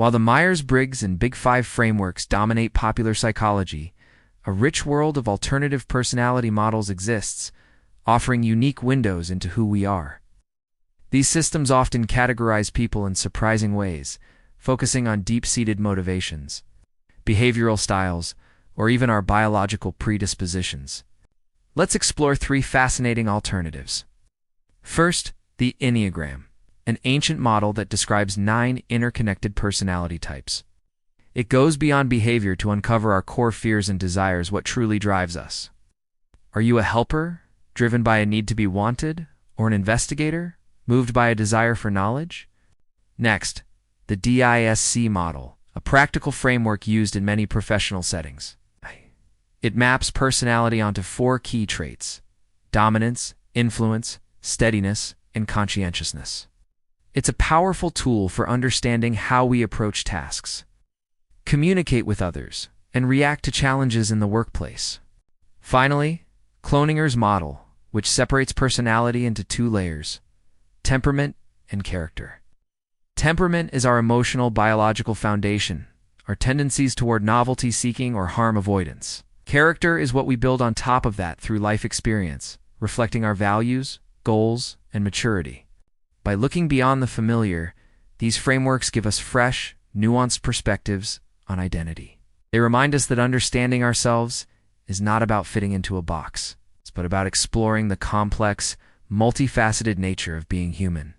While the Myers-Briggs and Big Five frameworks dominate popular psychology, a rich world of alternative personality models exists, offering unique windows into who we are. These systems often categorize people in surprising ways, focusing on deep-seated motivations, behavioral styles, or even our biological predispositions. Let's explore three fascinating alternatives. First, the Enneagram, an ancient model that describes 9 interconnected personality types. It goes beyond behavior to uncover our core fears and desires, what truly drives us. Are you a helper, driven by a need to be wanted, or an investigator, moved by a desire for knowledge? Next, the DISC model, a practical framework used in many professional settings. It maps personality onto 4 key traits: dominance, influence, steadiness, and conscientiousness. It's a powerful tool for understanding how we approach tasks, communicate with others, and react to challenges in the workplace. Finally, Cloninger's model, which separates personality into 2 layers: temperament and character. Temperament is our emotional, biological foundation, our tendencies toward novelty-seeking or harm avoidance. Character is what we build on top of that through life experience, reflecting our values, goals, and maturity. By looking beyond the familiar, these frameworks give us fresh, nuanced perspectives on identity. They remind us that understanding ourselves is not about fitting into a box, but about exploring the complex, multifaceted nature of being human.